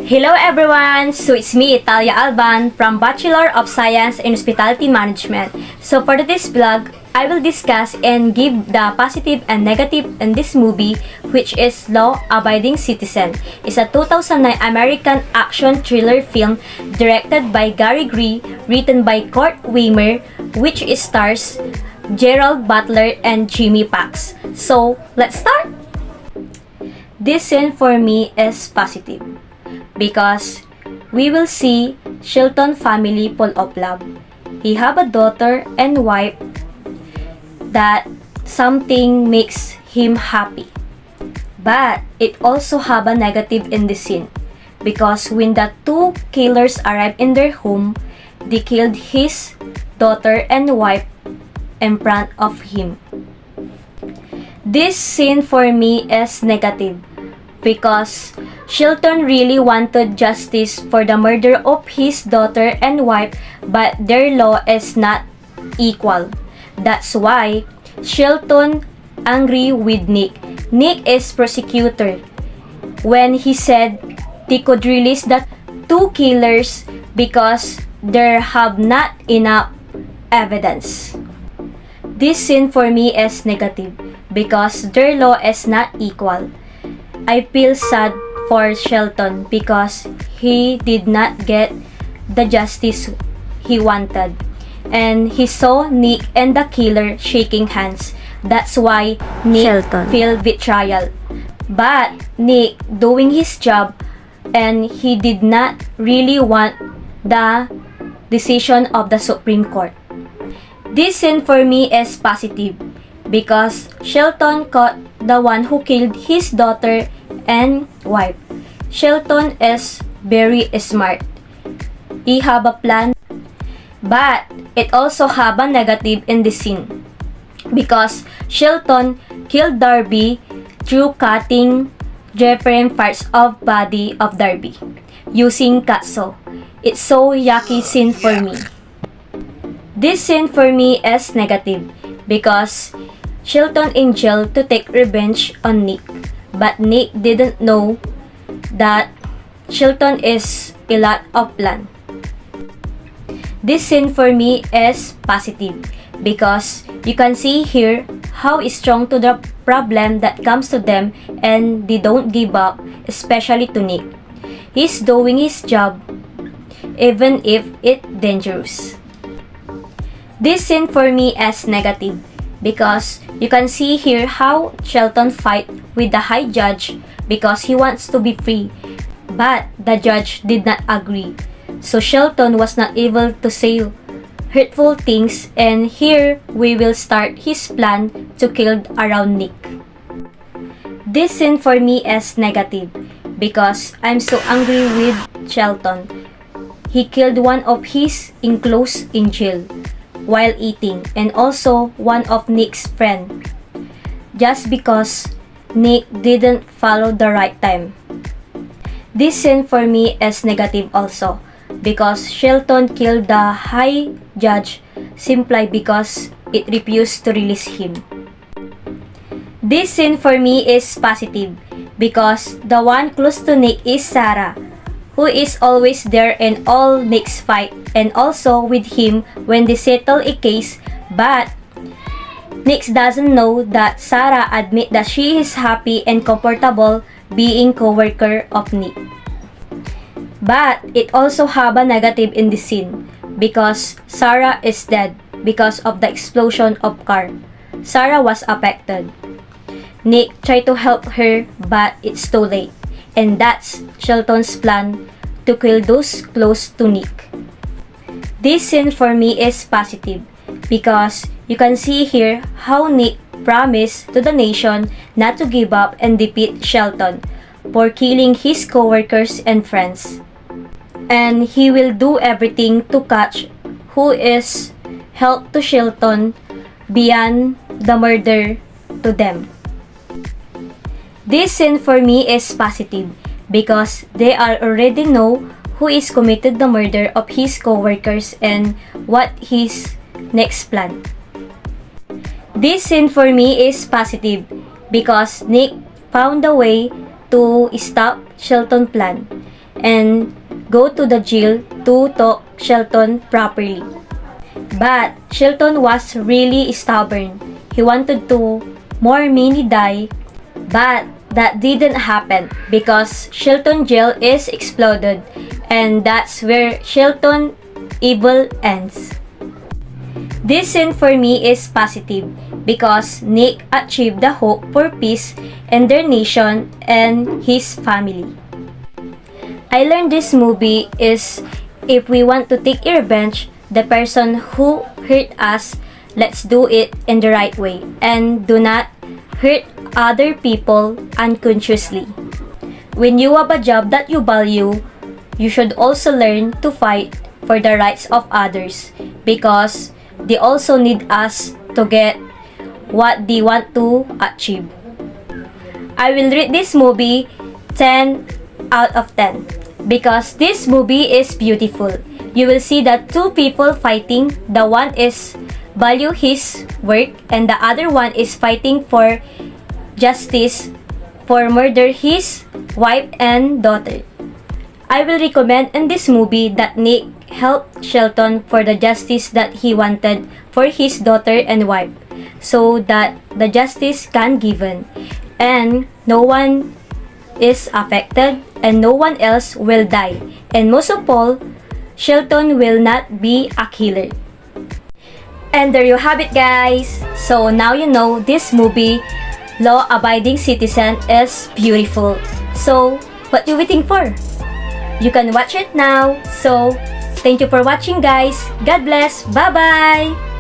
Hello everyone! So it's me, Talia Alban from Bachelor of Science in Hospitality Management. So for this vlog, I will discuss and give the positive and negative in this movie, which is Law Abiding Citizen. It's a 2009 American action thriller film directed by Gary Gray, written by Kurt Weimer, which stars Gerald Butler and Jimmy Pax. So let's start! This scene for me is positive, because we will see Shelton family full of love. He have a daughter and wife that something makes him happy. But it also have a negative in the scene, because when the two killers arrived in their home, they killed his daughter and wife in front of him. This scene for me is negative, because Shelton really wanted justice for the murder of his daughter and wife, but their law is not equal. That's why Shelton angry with Nick. Nick is prosecutor when he said they could release the two killers because there have not enough evidence. This scene for me is negative, because their law is not equal. I feel sad for Shelton because he did not get the justice he wanted, and he saw Nick and the killer shaking hands. That's why Nick feel betrayal. But Nick doing his job, and he did not really want the decision of the Supreme Court. This scene for me is positive, because Shelton caught the one who killed his daughter and wife. Shelton is very smart. He have a plan, but it also have a negative in the scene, because Shelton killed Darby through cutting different parts of body of Darby using katso. It's so yucky scene for me. This scene for me is negative, because Shelton in jail to take revenge on Nick, but Nick didn't know that Shelton is a lot of plan. This scene for me is positive, because you can see here how strong to the problem that comes to them, and they don't give up, especially to Nick. He's doing his job even if it's dangerous. This scene for me is negative, because you can see here how Shelton fight with the high judge because he wants to be free, but the judge did not agree. So Shelton was not able to say hurtful things, and here we will start his plan to kill around Nick. This scene for me is negative, because I'm so angry with Shelton. He killed one of his in-close in jail while eating, and also one of Nick's friend, just because Nick didn't follow the right time. This scene for me is negative also, because Shelton killed the high judge simply because it refused to release him. This scene for me is positive, because the one close to Nick is Sarah, who is always there in all Nick's fight, and also with him when they settle a case, but Nick doesn't know that Sarah admit that she is happy and comfortable being co-worker of Nick. But it also have a negative in the scene, because Sarah is dead because of the explosion of car. Sarah was affected. Nick tried to help her, but it's too late. And that's Shelton's plan to kill those close to Nick. This scene for me is positive, because you can see here how Nick promised to the nation not to give up and defeat Shelton for killing his co-workers and friends. And he will do everything to catch who is help to Shelton beyond the murder to them. This scene for me is positive, because they already know who is committed the murder of his co-workers and what his next plan. This scene for me is positive, because Nick found a way to stop Shelton's plan. and go to the jail to talk Shelton properly. But Shelton was really stubborn. He wanted to more Minnie die, but that didn't happen because Shelton jail is exploded, and that's where Shelton evil ends. This scene for me is positive because Nick achieved the hope for peace in their nation and his family. I learned this movie is if we want to take revenge, the person who hurt us, let's do it in the right way and do not hurt other people unconsciously. When you have a job that you value, you should also learn to fight for the rights of others because they also need us to get what they want to achieve. I will rate this movie 10 out of 10 because this movie is beautiful. You will see that two people fighting. The one is value his work and the other one is fighting for justice for murder his wife and daughter. I will recommend in this movie that Nick helped Shelton for the justice that he wanted for his daughter and wife so that the justice can given and no one is affected and no one else will die, and most of all, Shelton will not be a killer. And there you have it, guys. So now you know this movie, Law-Abiding Citizen, is beautiful. So what you waiting for? You can watch it now. So thank you for watching, guys. God bless. Bye-bye.